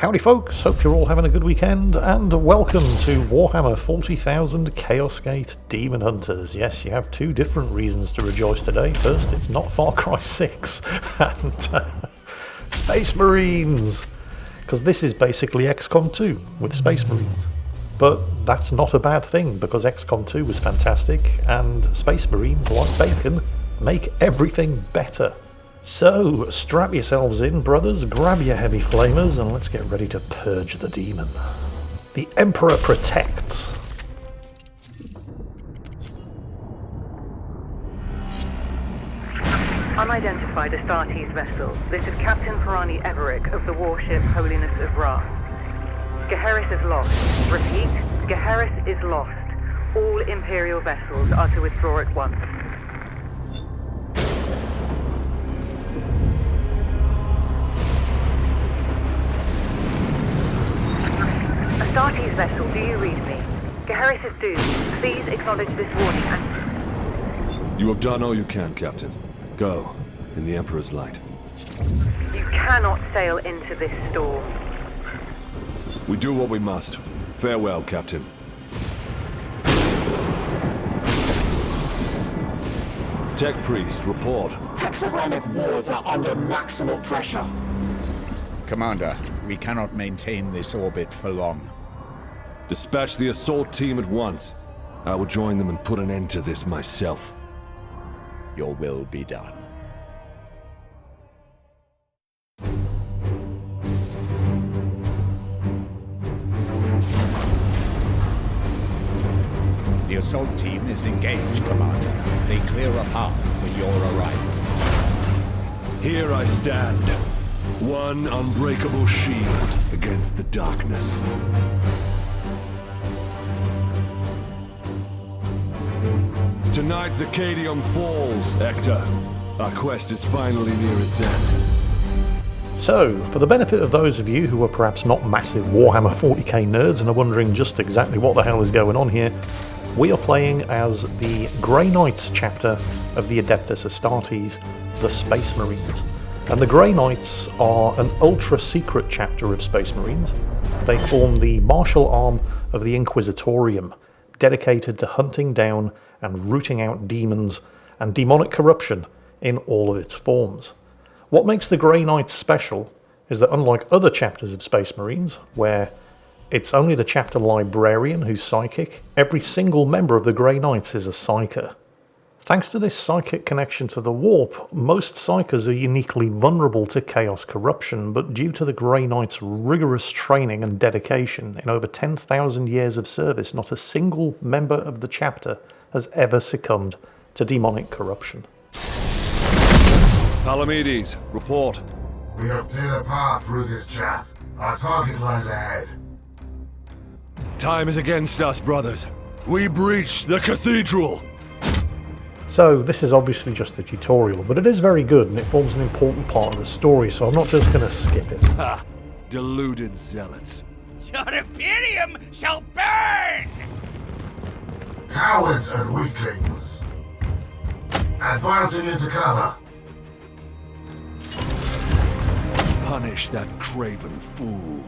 Howdy folks, hope you're all having a good weekend, and welcome to Warhammer 40,000 Chaos Gate Daemonhunters. Yes, you have two different reasons to rejoice today. First, it's not Far Cry 6, and Space Marines! Because this is basically XCOM 2 with Space Marines. But that's not a bad thing, because XCOM 2 was fantastic, and Space Marines, like bacon, make everything better. So, strap yourselves in, brothers, grab your heavy flamers, and let's get ready to purge the demon. The Emperor protects. Unidentified Astartes vessel. This is Captain Pirani Everick of the warship Holiness of Ra. Geheris is lost. Repeat, Geheris is lost. All Imperial vessels are to withdraw at once. Astartes vessel, do you read me? Geheris is doomed. Please acknowledge this warning and... You have done all you can, Captain. Go, in the Emperor's light. You cannot sail into this storm. We do what we must. Farewell, Captain. Tech Priest, report. Hexagramic wards are under maximal pressure. Commander, we cannot maintain this orbit for long. Dispatch the assault team at once. I will join them and put an end to this myself. Your will be done. The assault team is engaged, Commander. They clear a path for your arrival. Here I stand. One unbreakable shield against the darkness. Tonight the Cadium falls, Hector. Our quest is finally near its end. So, for the benefit of those of you who are perhaps not massive Warhammer 40k nerds and are wondering just exactly what the hell is going on here, we are playing as the Grey Knights chapter of the Adeptus Astartes, the Space Marines. And the Grey Knights are an ultra-secret chapter of Space Marines. They form the martial arm of the Inquisitorium, dedicated to hunting down and rooting out demons and demonic corruption in all of its forms. What makes the Grey Knights special is that unlike other chapters of Space Marines, where it's only the chapter librarian who's psychic, every single member of the Grey Knights is a psyker. Thanks to this psychic connection to the warp, most psykers are uniquely vulnerable to chaos corruption, but due to the Grey Knights' rigorous training and dedication in over 10,000 years of service, not a single member of the chapter has ever succumbed to demonic corruption. Palamedes, report. We have cleared a path through this chaff. Our target lies ahead. Time is against us, brothers. We breached the Cathedral! So, this is obviously just the tutorial, but it is very good and it forms an important part of the story, so I'm not just going to skip it. Ha! Deluded zealots. Your Imperium shall burn! Cowards and weaklings. Advancing into cover. Punish that craven fool.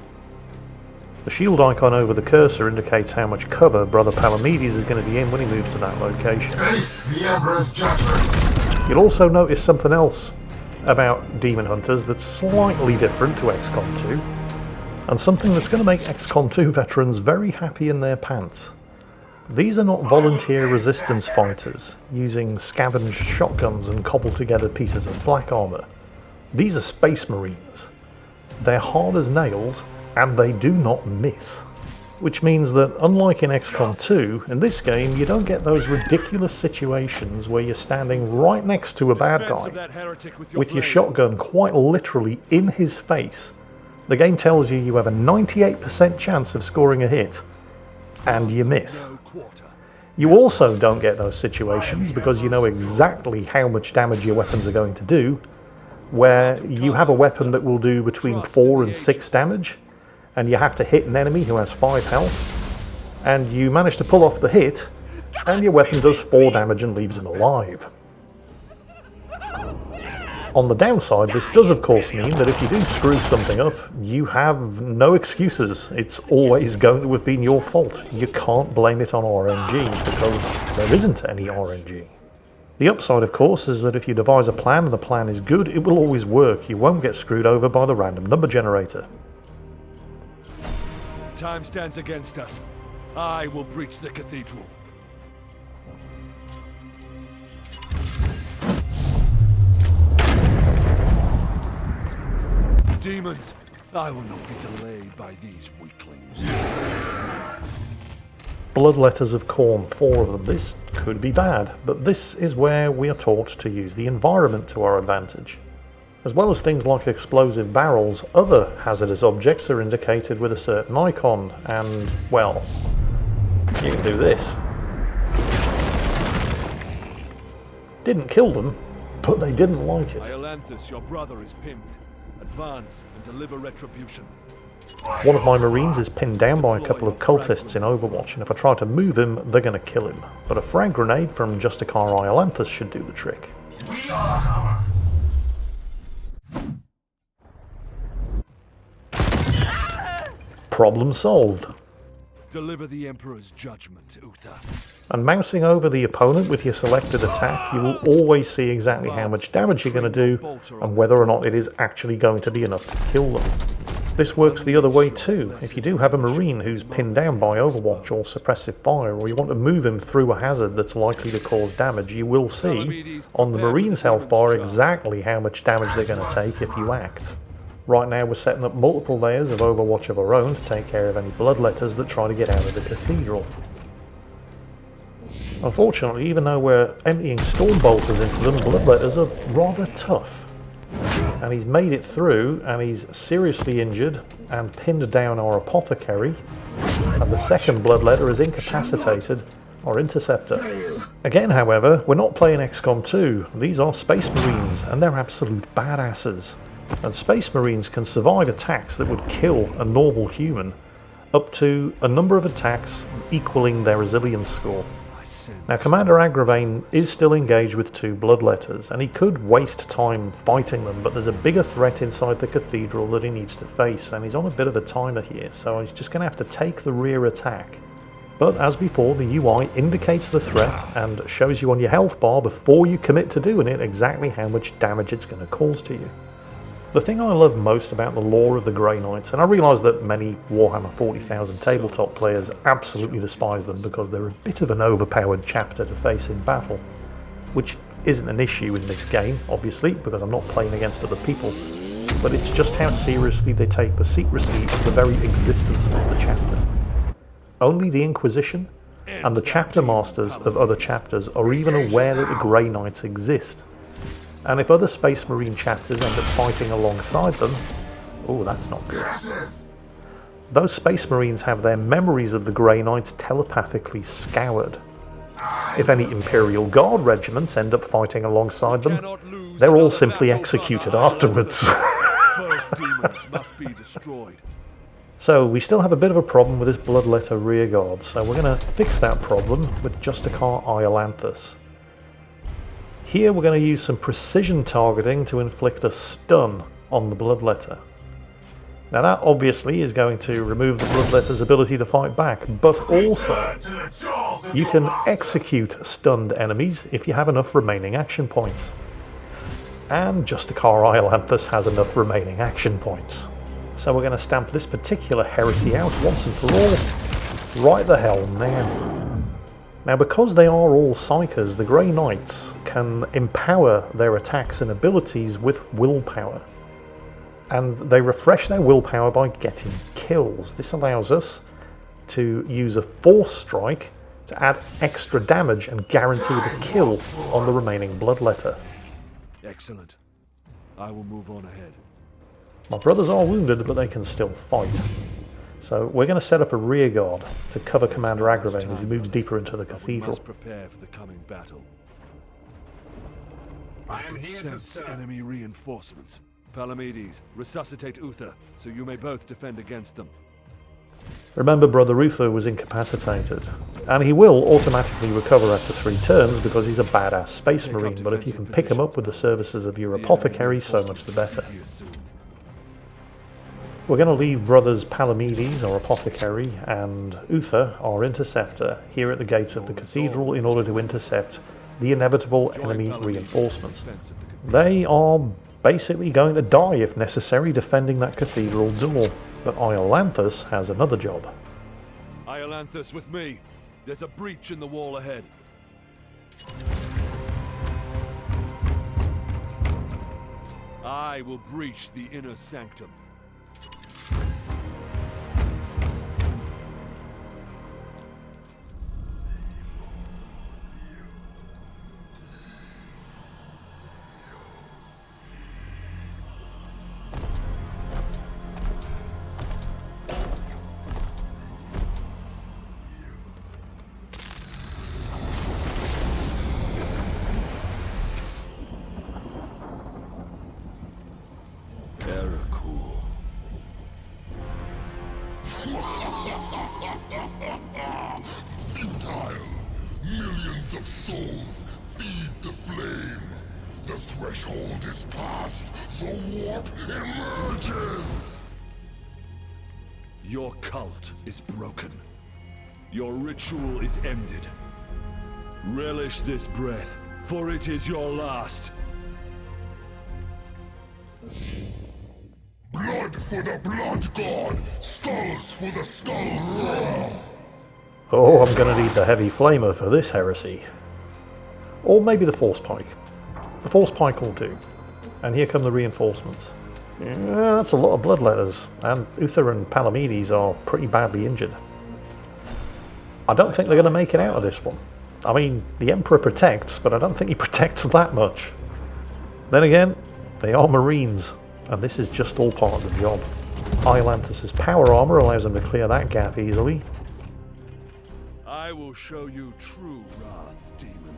The shield icon over the cursor indicates how much cover Brother Palamedes is going to be in when he moves to that location. Face the Emperor's judgment. You'll also notice something else about Daemonhunters that's slightly different to XCOM 2, and something that's going to make XCOM 2 veterans very happy in their pants. These are not volunteer resistance fighters using scavenged shotguns and cobbled together pieces of flak armour. These are Space Marines. They're hard as nails, and they do not miss. Which means that, unlike in XCOM 2, in this game you don't get those ridiculous situations where you're standing right next to a bad guy with your shotgun quite literally in his face. The game tells you you have a 98% chance of scoring a hit, and you miss. You also don't get those situations because you know exactly how much damage your weapons are going to do, where you have a weapon that will do between 4 and 6 damage, and you have to hit an enemy who has 5 health, and you manage to pull off the hit, and your weapon does 4 damage and leaves him alive. On the downside, this does of course mean that if you do screw something up, you have no excuses. It's always going to have been your fault. You can't blame it on RNG because there isn't any RNG. The upside, of course, is that if you devise a plan and the plan is good, it will always work. You won't get screwed over by the random number generator. Time stands against us. I will breach the cathedral. Demons, I will not be delayed by these weaklings. Bloodletters of Khorne, 4 of them. This could be bad, but this is where we are taught to use the environment to our advantage. As well as things like explosive barrels, other hazardous objects are indicated with a certain icon, and, well, you can do this. Didn't kill them, but they didn't like it. Iolanthus, your brother is pinned. Advance and deliver retribution. One of my marines is pinned down by a couple of cultists in Overwatch, and if I try to move him, they're going to kill him. But a frag grenade from Justicar Iolanthus should do the trick. We are hammer. Problem solved. Deliver the Emperor's judgment, Uther. And mousing over the opponent with your selected attack, you will always see exactly how much damage you're going to do and whether or not it is actually going to be enough to kill them. This works the other way too. If you do have a marine who's pinned down by Overwatch or suppressive fire, or you want to move him through a hazard that's likely to cause damage, you will see on the marine's health bar exactly how much damage they're going to take if you act. Right now we're setting up multiple layers of Overwatch of our own to take care of any bloodletters that try to get out of the cathedral. Unfortunately, even though we're emptying Stormbolters into them, bloodletters are rather tough. And he's made it through, and he's seriously injured and pinned down our apothecary, and the second bloodletter is incapacitated our interceptor. Again, however, we're not playing XCOM 2. These are Space Marines, and they're absolute badasses. And Space Marines can survive attacks that would kill a normal human, up to a number of attacks equaling their resilience score. Now, Commander Agravain is still engaged with 2 bloodletters, and he could waste time fighting them, but there's a bigger threat inside the cathedral that he needs to face, and he's on a bit of a timer here, so he's just going to have to take the rear attack. But as before, the UI indicates the threat and shows you on your health bar before you commit to doing it exactly how much damage it's going to cause to you. The thing I love most about the lore of the Grey Knights, and I realise that many Warhammer 40,000 tabletop players absolutely despise them because they're a bit of an overpowered chapter to face in battle, which isn't an issue in this game, obviously, because I'm not playing against other people, but it's just how seriously they take the secrecy of the very existence of the chapter. Only the Inquisition and the chapter masters of other chapters are even aware that the Grey Knights exist. And if other Space Marine chapters end up fighting alongside them, oh, that's not good. Those Space Marines have their memories of the Grey Knights telepathically scoured. If any Imperial Guard regiments end up fighting alongside them, they're all simply executed afterwards. Both demons must be destroyed. So we still have a bit of a problem with this bloodletter rearguard, so we're going to fix that problem with Justicar Iolanthus. Here we're going to use some precision targeting to inflict a stun on the bloodletter. Now that obviously is going to remove the bloodletter's ability to fight back, but also you can execute stunned enemies if you have enough remaining action points. And Justicar Iolanthus has enough remaining action points. So we're going to stamp this particular heresy out once and for all. Right the hell now. Now, because they are all Psychers, the Grey Knights can empower their attacks and abilities with willpower. And they refresh their willpower by getting kills. This allows us to use a force strike to add extra damage and guarantee the kill on the remaining bloodletter. Excellent. I will move on ahead. My brothers are wounded, but they can still fight. So we're going to set up a rear guard to cover Commander Agravain as he moves deeper into the cathedral. We must prepare for the coming battle. I can sense enemy reinforcements. Palamedes, resuscitate Uther, so you may both defend against them. Remember, Brother Uther was incapacitated, and he will automatically recover after 3 turns because he's a badass space marine, but if you can pick him up with the services of your apothecary, so much the better. We're going to leave Brothers Palamedes, our apothecary, and Uther, our interceptor, here at the gates of the cathedral in order to intercept the inevitable enemy reinforcements. They are basically going to die if necessary defending that cathedral door, but Iolanthus has another job. Iolanthus with me. There's a breach in the wall ahead. I will breach the inner sanctum. Futile! Millions of souls feed the flame. The threshold is passed. The warp emerges. Your cult is broken. Your ritual is ended. Relish this breath, for it is your last. Blood for the blood god. Skulls for the skull. Oh, I'm going to need the heavy flamer for this heresy. Or maybe the force pike. The force pike will do. And here come the reinforcements. Yeah, that's a lot of bloodletters, and Uther and Palamedes are pretty badly injured. I don't think they're going to make it out of this one. I mean, the Emperor protects, but I don't think he protects that much. Then again, they are Marines, and this is just all part of the job. Iolanthus' power armor allows them to clear that gap easily. I will show you true wrath, demon.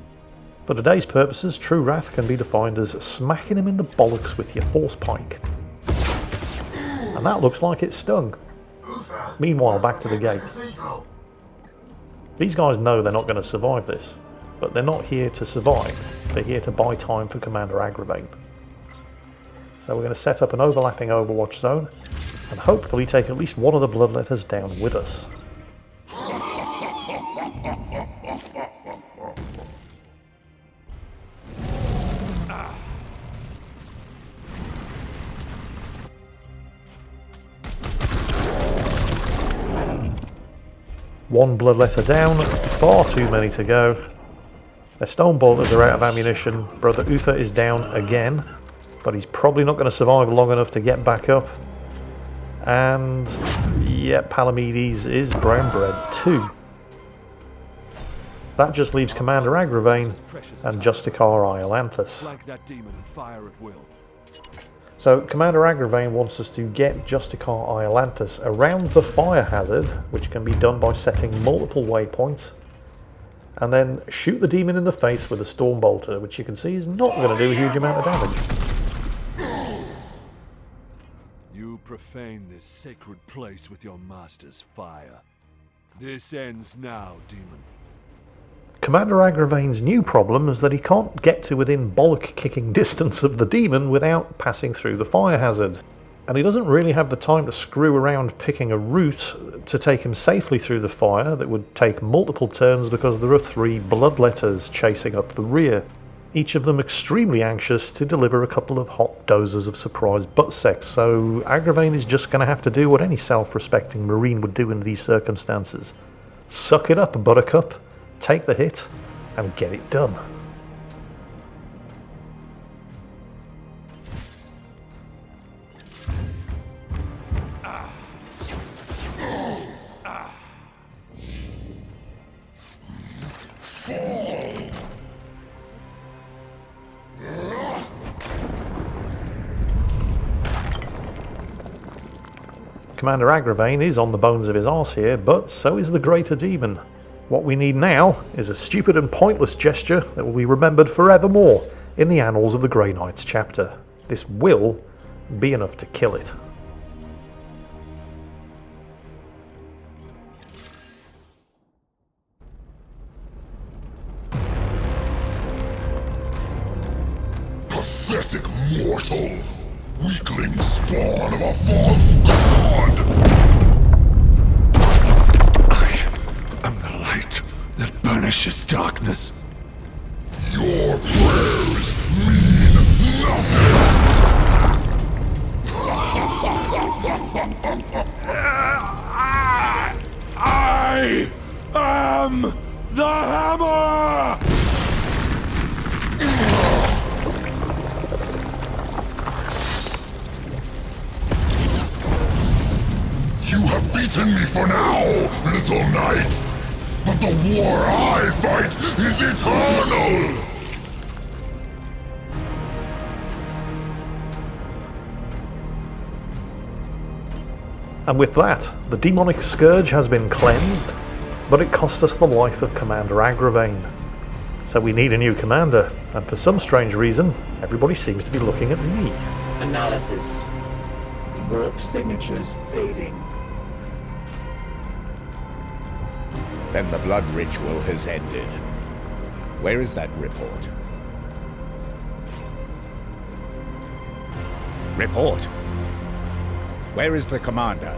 For today's purposes, true wrath can be defined as smacking him in the bollocks with your force pike. And that looks like it stung. Meanwhile, back to the gate. These guys know they're not going to survive this, but they're not here to survive. They're here to buy time for Commander Agravain. So we're going to set up an overlapping Overwatch zone, and hopefully take at least one of the bloodletters down with us. One bloodletter down, far too many to go. Their stone bolters are out of ammunition. Brother Uther is down again, but he's probably not going to survive long enough to get back up. And yeah, Palamedes is brown bread too. That just leaves Commander Agravain and Justicar Iolanthus. Flank that demon and fire at will. So Commander Agravain wants us to get Justicar Iolanthus around the fire hazard, which can be done by setting multiple waypoints, and then shoot the demon in the face with a storm bolter, which you can see is not going to do a huge amount of damage. You profane this sacred place with your master's fire. This ends now, demon. Commander Agravain's new problem is that he can't get to within bollock-kicking distance of the demon without passing through the fire hazard. And he doesn't really have the time to screw around picking a route to take him safely through the fire that would take multiple turns because there are 3 bloodletters chasing up the rear, each of them extremely anxious to deliver a couple of hot doses of surprise butt sex, so Agravain is just going to have to do what any self-respecting Marine would do in these circumstances. Suck it up, Buttercup. Take the hit, and get it done. Commander Agravain is on the bones of his arse here, but so is the Greater Demon. What we need now is a stupid and pointless gesture that will be remembered forevermore in the annals of the Grey Knights chapter. This will be enough to kill it. pathetic mortal! Weakling spawn of a false god! I am the light that banishes darkness. Your prayers mean nothing! I am the hammer! You have beaten me for now, little knight! But the war I fight is eternal! And with that, the demonic scourge has been cleansed, but it cost us the life of Commander Agravain. So we need a new commander, and for some strange reason, everybody seems to be looking at me. Analysis. Warp signatures fading. Then the blood ritual has ended. Where is that report? Report! Where is the commander?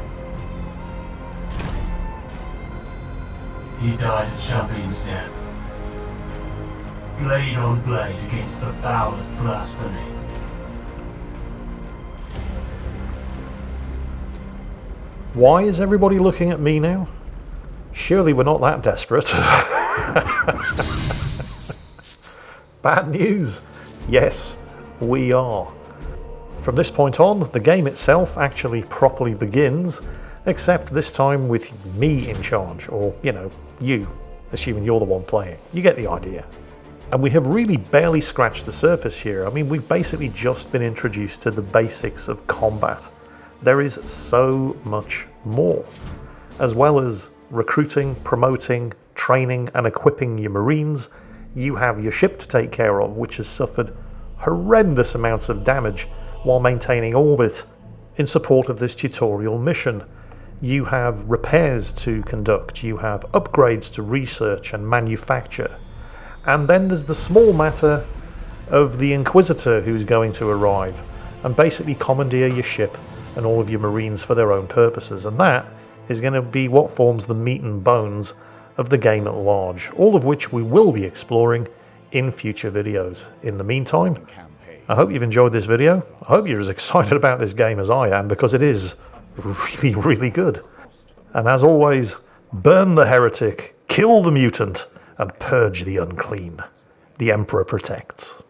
He died a champion's death. Blade on blade against the foulest blasphemy. Why is everybody looking at me now? Surely we're not that desperate. Bad news. Yes, we are. From this point on, the game itself actually properly begins, except this time with me in charge, or, you, assuming you're the one playing. You get the idea. And we have really barely scratched the surface here. I mean, we've basically just been introduced to the basics of combat. There is so much more. As well as recruiting, promoting, training and equipping your Marines, you have your ship to take care of, which has suffered horrendous amounts of damage while maintaining orbit in support of this tutorial mission. You have repairs to conduct, you have upgrades to research and manufacture, and then there's the small matter of the Inquisitor who's going to arrive and basically commandeer your ship and all of your Marines for their own purposes, and that is going to be what forms the meat and bones of the game at large, all of which we will be exploring in future videos. In the meantime, I hope you've enjoyed this video. I hope you're as excited about this game as I am, because it is really, really good. And as always, burn the heretic, kill the mutant, and purge the unclean. The Emperor protects.